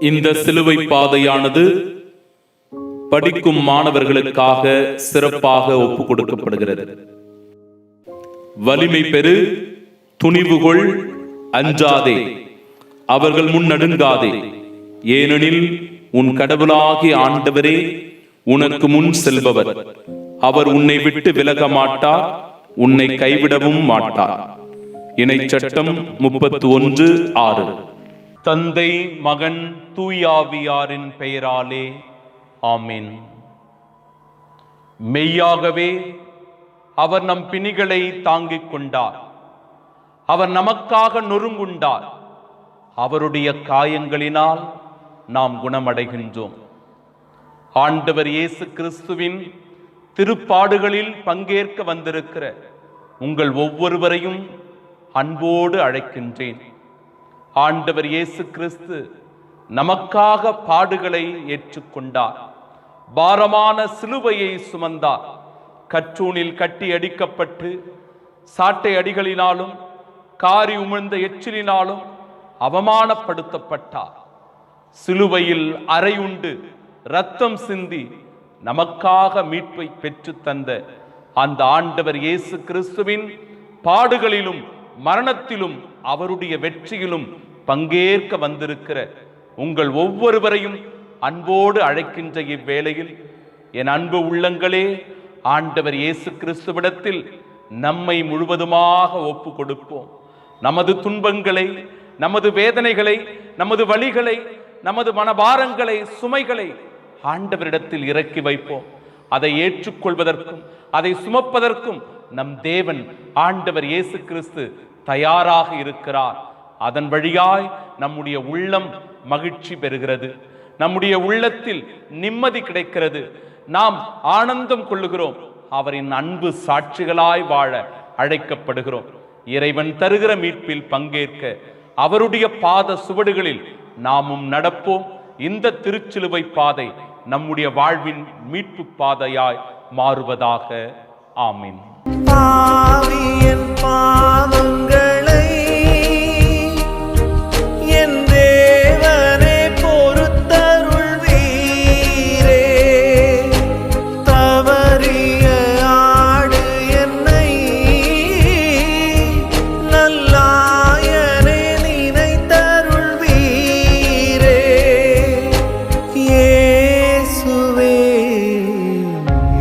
இந்த சிலுவை பாதையானது படிக்கும் மாணவர்களுக்காக சிறப்பாக ஒப்புக் கொடுக்கப்படுகிறது. வலிமை பெறு, துணிவுகொள், அஞ்சாதே, அவர்கள் முன் நடுங்காதே, ஏனெனில் உன் கடவுளாகிய ஆண்டவரே உனக்கு முன் செல்பவர். அவர் உன்னை விட்டு விலக மாட்டார், உன்னை கைவிடவும் மாட்டார். இணைச்சட்டம் 31:6. தந்தை, மகன், தூயாவியாரின் பெயராலே ஆமென். மெய்யாகவே அவர் நம் பிணிகளை தாங்கிக் கொண்டார், அவர் நமக்காக நொறுங்குண்டார், அவருடைய காயங்களினால் நாம் குணமடைகின்றோம். ஆண்டவர் இயேசு கிறிஸ்துவின் திருப்பாடுகளில் பங்கேற்க வந்திருக்கிற உங்கள் ஒவ்வொருவரையும் அன்போடு அழைக்கின்றேன். ஆண்டவர் இயேசு கிறிஸ்து நமக்காக பாடுகளை ஏற்றுக்கொண்டார், பாரமான சிலுவையை சுமந்தார், கற்றூணில் கட்டி அடிக்கப்பட்டு சாட்டை அடிகளினாலும் காரி உமிழ்ந்த எச்சிலினாலும் அவமானப்படுத்தப்பட்டார். சிலுவையில் அறையுண்டு இரத்தம் சிந்தி நமக்காக மீட்பை பெற்று தந்த அந்த ஆண்டவர் இயேசு கிறிஸ்துவின் பாடுகளிலும் மரணத்திலும் அவருடைய வெற்றியிலும் பங்கேற்க வந்திருக்கிற உங்கள் ஒவ்வொருவரையும் அன்போடு அழைக்கின்ற இவ்வேளையில், என் அன்பு உள்ளங்களே, ஆண்டவர் இயேசு கிறிஸ்துவிடத்தில் நம்மை முழுவதுமாக ஒப்பு கொடுப்போம். நமது துன்பங்களை, நமது வேதனைகளை, நமது வலிகளை, நமது மனபாரங்களை, சுமைகளை ஆண்டவரிடத்தில் இறக்கி வைப்போம். அதை ஏற்றுக்கொள்வதற்கும் அதை சுமப்பதற்கும் நம் தேவன் ஆண்டவர் இயேசு கிறிஸ்து தயாராக இருக்கிறார். அதன் வழியாய் நம்முடைய உள்ளம் மகிழ்ச்சி பெறுகிறது, நம்முடைய உள்ளத்தில் நிம்மதி கிடைக்கிறது, நாம் ஆனந்தம் கொள்ளுகிறோம், அவரின் அன்பு சாட்சிகளாய் வாழ அழைக்கப்படுகிறோம். இறைவன் தருகிற மீட்பில் பங்கேற்க அவருடைய பாத சுவடுகளில் நாமும் நடப்போம். இந்த திருச்சிலுவை பாதை நம்முடைய வாழ்வின் மீட்பு பாதையாய் மாறுவதாக. ஆமீன். பாவியன் பாவங்களை என் தேவனே பொறுத்தருள்வீரே, தவறிய ஆடு என்னை நல்லாயனே நினைத்தருள்வீரே. இயேசுவே,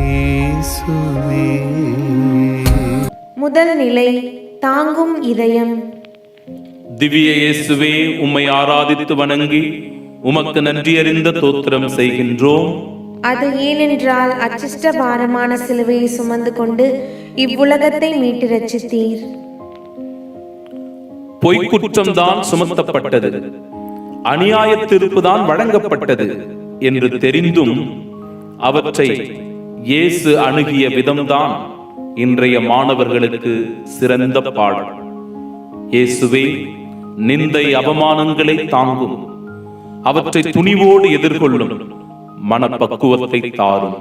இயேசுவே. முதல் நிலை, தாங்கும் இதயம். திவ்ய இயேசுவே, உம்மை ஆராதித்து வணங்கி உமக்கு நன்றியறிந்த தோத்திரம் செய்கின்றோம். அது ஏனென்றால் அச்சிஷ்ட பாரமான சிலுவையை சுமந்து கொண்டு இவ்வுலகத்தை மீட்டு ரட்சித்தீர். பொய்க்குற்றம்தான் சுமத்தப்பட்டது, அநியாய தீர்ப்புதான் வழங்கப்பட்டது என்று தெரிந்தும் அவற்றை இயேசு அணுகிய விதம்தான் இன்றைய மாணவர்களுக்கு சிறந்த பாடம். இயேசுவே, நிந்தை அவமானங்களை தாங்கும், அவற்றை துணிவோடு எதிர்கொள்ளும் மனப்பக்குவத்தை தாரும்.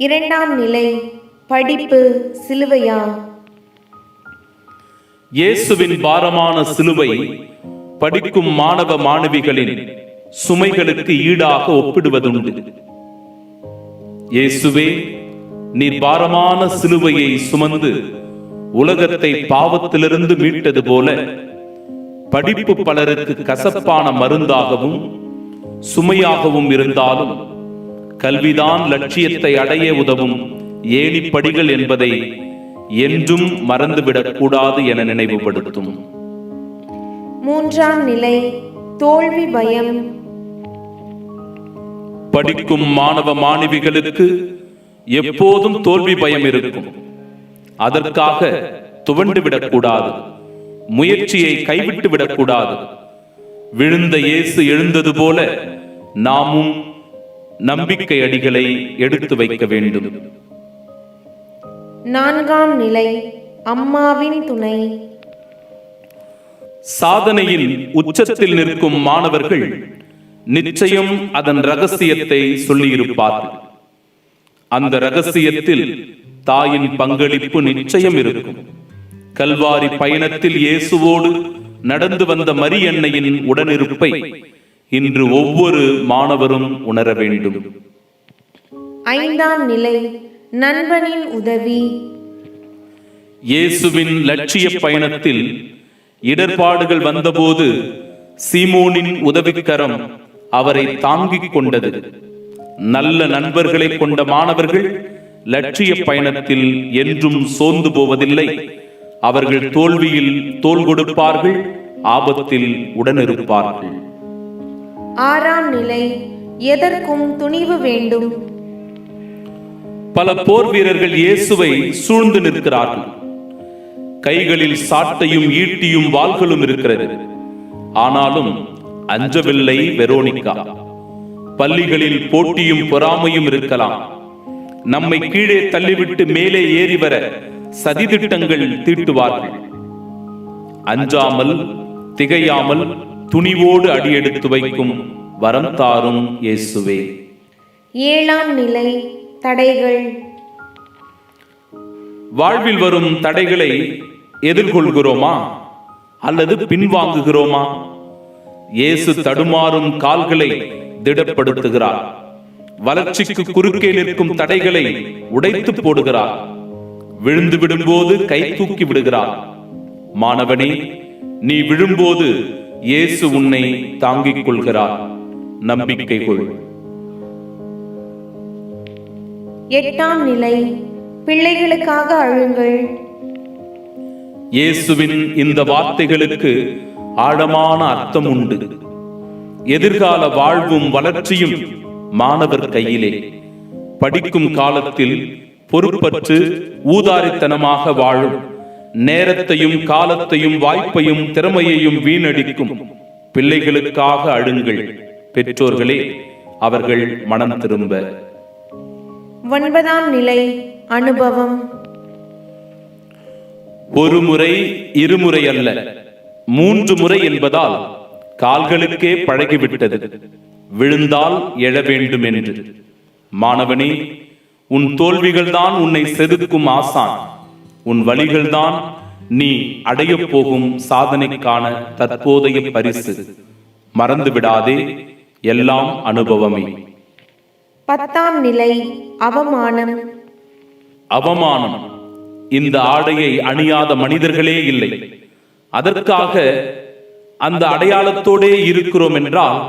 இரண்டாம் நிலை, படிப்பு சிலுவையா. இயேசுவின் பாரமான சிலுவை படிக்கும் மாணவ மாணவிகளின் சுமைகளுக்கு ஈடாக ஒப்பிடுவதுண்டு. இயேசுவே, நீர் பாரமான சிலுவையை சுமந்து உலகத்தை பாவத்திலிருந்து மீட்டது போல படிப்பு பலருக்கு கசப்பான மருந்தாகவும் சுமையாகவும் இருந்தாலும் கல்விதான் லட்சியத்தை அடைய உதவும் ஏணிப்படிகள் என்பதை என்றும் மறந்துவிடக் கூடாது என நினைவுபடுத்தும். மூன்றாம் நிலை, தோல்வி பயம். படிக்கும் மாணவ மாணவிகளுக்கு எப்போதும் தோல்வி பயம் இருக்கும். அதற்காக துவண்டு விடக்கூடாது, முயற்சியை கைவிட்டு விடக்கூடாது. விழுந்த இயேசு எழுந்தது போல நாமும் நம்பிக்கை அடிகளை எடுத்து வைக்க வேண்டும். நான்காம் நிலை, அம்மாவின் துணை. சாதனையில் உச்சத்தில் நிற்கும் மாணவர்கள் நிச்சயம் அதன் ரகசியத்தை சொல்லியிருப்பார்கள். அந்த ரகசியத்தில் தாயின் பங்களிப்பு நிச்சயம் இருக்கும். கல்வாரி பயணத்தில் இயேசுவோடு நடந்து வந்த மரியன்னையின் உடனிருப்பை இன்று ஒவ்வொரு மாணவரும் உணர வேண்டும். 5ஆம் நிலை நண்பனின் உதவி. இயேசுவின் லட்சிய பயணத்தில் இடர்பாடுகள் வந்தபோது சீமோனின் உதவிக்கரம் அவரை தாங்கிக் கொண்டது. நல்ல நண்பர்களை கொண்ட மாணவர்கள் லட்சிய பயணத்தில் என்றும் சோர்ந்து போவதில்லை. அவர்கள் தோல்வியில் தோள் கொடுப்பார்கள், ஆபத்தில் உடனிருப்பார்கள். 6ஆம் நிலை எதற்கும் துணிவு வேண்டும். பல போர் வீரர்கள் இயேசுவை சூழ்ந்து நிற்கிறார்கள். கைகளில் சாட்டையும் ஈட்டியும் வாள்களும் இருக்கிறது. ஆனாலும் அஞ்சவில்லை வெரோனிகா. பள்ளிகளில் போட்டியும் பொறாமையும் இருக்கலாம். நம்மை கீழே தள்ளிவிட்டு மேலே ஏறி வர சதித்திட்டங்கள் தீட்டுவார்கள். அஞ்சாமல் திகையாமல் துணிவோடு அடியெடுத்து வைக்கும் வரம் தாரும் இயேசுவே. 7ஆம் நிலை தடைகள். வாழ்வில் வரும் தடைகளை எதிர்கொள்கிறோமா அல்லது பின்வாங்குகிறோமா? இயேசு தடுமாறும் கால்களை திடப்படுத்துகிறார். வளர்ச்சிக்கு குறுக்கே நிற்கும் தடைகளை உடைத்து போடுகிறார். விழுந்து விடும்போது கை தூக்கி விடுகிறார். மாணவனே, நீ விழும்போது இயேசு உன்னை தாங்கிக் கொள்கிறார். நம்பிக்கை கொள். 8ஆம் நிலை பிள்ளைகளுக்காக அழுங்கள். இயேசுவின் இந்த வார்த்தைகளுக்கு ஆழமான அர்த்தம் உண்டு. எதிர்கால வாழ்வும் வளர்ச்சியும் மாணவர் கையிலே. படிக்கும் காலத்தில் பொறுப்பற்று ஊதாரித்தனமாக வாழும், நேரத்தையும் காலத்தையும் வாய்ப்பையும் திறமையையும் வீணடிக்கும் பிள்ளைகளுக்காக அழுங்கள். பெற்றோர்களே, அவர்கள் மனம் திரும்ப. 9ஆம் நிலை அனுபவம். ஒரு முறை இருமுறை அல்ல, 3 முறை என்பதால் கால்களுக்கே பழகிவிட்டது. விழுந்தால் எழ வேண்டும் என்று. மாணவனே, உன் தோல்விகள் தான் உன்னை செதுக்கும் ஆசான். உன் வழிகள் தான் நீ அடையப் போகும் சாதனைக்கான தற்போதைய பரிசு. மறந்து விடாதே, எல்லாம் அனுபவமே. 10ஆம் நிலை அவமானம். அவமானம். இந்த ஆடையை அணியாத மனிதர்களே இல்லை. அதற்காக அந்த அடையாளத்தோடே இருக்கிறோம் என்றால்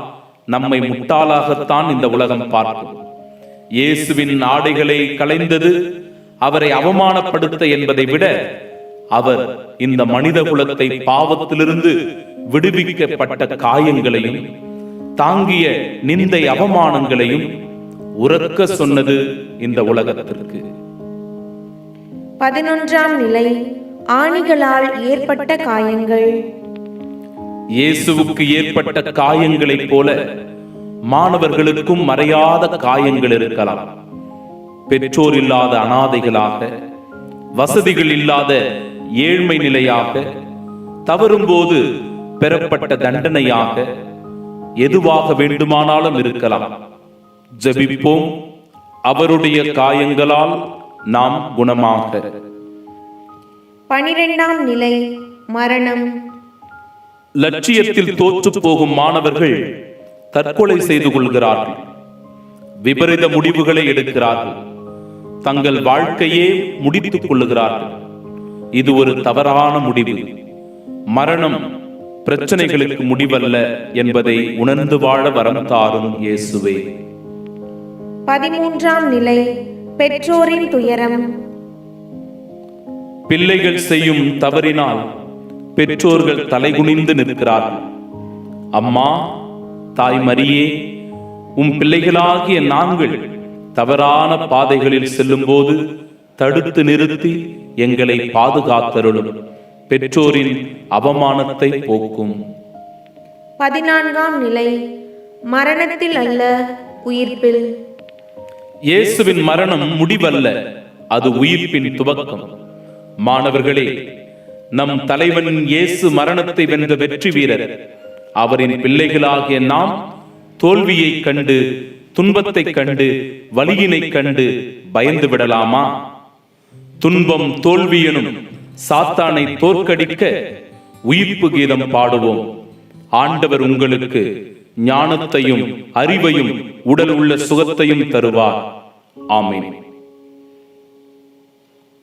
நம்மை முட்டாளாகத்தான் இந்த உலகம் பார்க்கும். இயேசுவின் ஆடைகளை களைந்தது அவரை அவமானப்படுத்த என்பதை விட, அவர் இந்த மனித குலத்தை பாவத்திலிருந்து விடுவிக்கப்பட்ட காயங்களையும் தாங்கிய நிந்தை அவமானங்களையும் உரக்க சொன்னது இந்த உலகத்திற்கு. 11ஆம் நிலை ஆணிகளால் ஏற்பட்ட காயங்கள். இயேசுவுக்கு ஏற்பட்ட காயங்களைப் போல மாணவர்களுக்கும் மறையாத காயங்கள் இருக்கலாம். பெற்றோர் இல்லாத அனாதைகளாக, வசதிகள் இல்லாத ஏழ்மை நிலையாக, தவறும் போது பெறப்பட்ட தண்டனையாக, எதுவாக வேண்டுமானாலும் இருக்கலாம். ஜெபிப்போம், அவருடைய காயங்களால் நாம் குணமாக. 12ஆம் நிலை மரணம். லட்சியத்தில் தோற்று போகும் மாணவர்கள் தற்கொலை செய்து கொள்கிறார்கள். விபரீத முடிவுகளை எடுக்கிறார்கள். தங்கள் வாழ்க்கையே முடித்துக் கொள்ளுகிறார்கள். இது ஒரு தவறான முடிவு. மரணம் பிரச்சனைகளுக்கு முடிவல்ல என்பதை உணர்ந்து வாழ வரம் தாரும் இயேசுவே. 13ஆம் நிலை பெற்றோரின் துயரம். பிள்ளைகள் செய்யும் தவறினால் பெற்றோர்கள் தலைகுனிந்து நிற்கிறார்கள். அம்மா, தாய் மரியே, உம் பிள்ளைகளாகிய நாங்கள் தவறான பாதைகளில் செல்லும் போது தடுத்து நிறுத்தி எங்களை பாதுகாத்தருளும். பெற்றோரின் அவமானத்தை போக்கும். 14ஆம் நிலை மரணத்தில் அல்ல உயிர்ப்பில். இயேசுவின் மரணம் முடிவல்ல, அது உயிர்ப்பின் துவக்கம். மாணவர்களே, நம் தலைவன் இயேசு மரணத்தை வென்ற வெற்றி வீரர். அவரின் பிள்ளைகளாகிய நாம் தோல்வியை கண்டு, துன்பத்தை கண்டு, வலியினை கண்டு பயந்து விடலாமா? துன்பம் தோல்வி எனும் சாத்தானை தோற்கடிக்க உயிர்ப்பு கீதம் பாடுவோம். ஆண்டவர் உங்களுக்கு ஞானத்தையும் அறிவையும் உடல் உள்ள சுகத்தையும் தருவார். ஆமென்.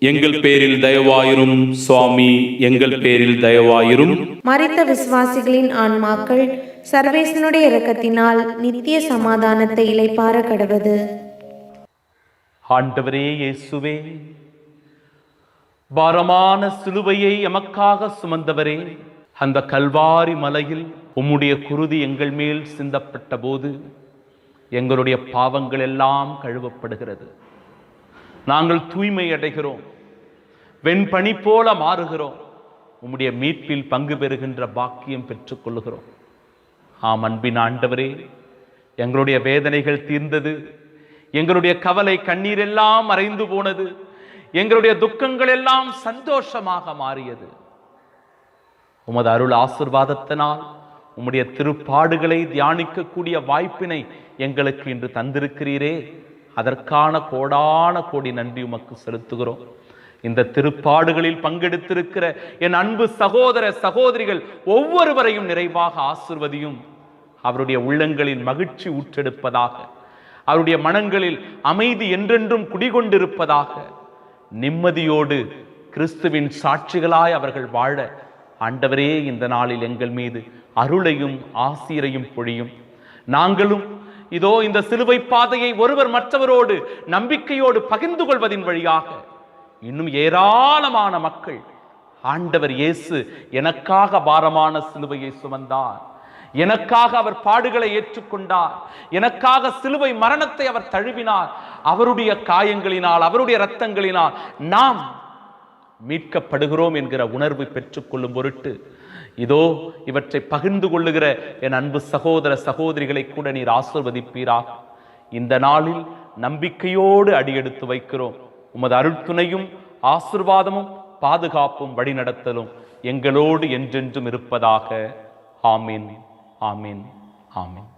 எங்கள் பேரில் தயவாயிரும் சுவாமி, எங்கள் பேரில் தயவாயிரும். மரித்த விசுவாசிகளின் ஆன்மாக்கள் சர்வேசனுடைய இரக்கத்தினால் நித்திய சமாதானத்தை இளைப்பாற கடவது. ஆண்டவரே இயேசுவே, பாரமான சிலுவையை எமக்காக சுமந்தவரே, அந்த கல்வாரி மலையில் உம்முடைய குருதி எங்கள் மேல் சிந்தப்பட்ட போது எங்களுடைய பாவங்கள் எல்லாம் கழுவப்படுகிறது. நாங்கள் தூய்மை அடைகிறோம், வெண்பனி போல மாறுகிறோம், உம்முடைய மீட்பில் பங்கு பெறுகின்ற பாக்கியம் பெற்றுக் கொள்ளுகிறோம். ஆம் அன்பின் ஆண்டவரே, எங்களுடைய வேதனைகள் தீர்ந்தது, எங்களுடைய கவலை கண்ணீர் எல்லாம் மறைந்து போனது, எங்களுடைய துக்கங்கள் எல்லாம் சந்தோஷமாக மாறியது. உமது அருள் ஆசீர்வாதத்தினால் உம்முடைய திருப்பாடுகளை தியானிக்கக்கூடிய வாய்ப்பினை எங்களுக்கு இன்று தந்திருக்கிறீரே, அதற்கான கோடான கோடி நன்றி உமக்கு செலுத்துகிறோம். இந்த திருப்பாடுகளில் பங்கெடுத்திருக்கிற என் அன்பு சகோதர சகோதரிகள் ஒவ்வொருவரையும் நிறைவாக ஆசிர்வதியும். அவருடைய உள்ளங்களில் மகிழ்ச்சி ஊற்றெடுப்பதாக, அவருடைய மனங்களில் அமைதி என்றென்றும் குடிகொண்டிருப்பதாக, நிம்மதியோடு கிறிஸ்துவின் சாட்சிகளாய் அவர்கள் வாழ ஆண்டவரே இந்த நாளில் எங்கள் மீது அருளையும் ஆசீரையும் பொழியும். நாங்களும் இதோ இந்த சிலுவை பாதையை ஒருவர் மற்றவரோடு நம்பிக்கையோடு பகிர்ந்து கொள்வதின் வழியாக இன்னும் ஏராளமான மக்கள் ஆண்டவர் இயேசு எனக்காக பாரமான சிலுவையை சுமந்தார், எனக்காக அவர் பாடுகளை ஏற்றுக்கொண்டார், எனக்காக சிலுவை மரணத்தை அவர் தழுவினார், அவருடைய காயங்களினால் அவருடைய இரத்தங்களினால் நாம் மீட்கப்படுகிறோம் என்கிற உணர்வை பெற்றுக்கொள்ளும் பொருட்டு இதோ இவற்றை பகிர்ந்து கொள்ளுகிற என் அன்பு சகோதர சகோதரிகளை கூட நீர் ஆசீர்வதிப்பீராக. இந்த நாளில் நம்பிக்கையோடு அடியெடுத்து வைக்கிறோம். உமது அருள்துணையும் ஆசீர்வாதமும் பாதுகாப்பும் வழிநடத்தலும் எங்களோடு என்றென்றும் இருப்பதாக. ஆமீன், ஆமீன், ஆமீன்.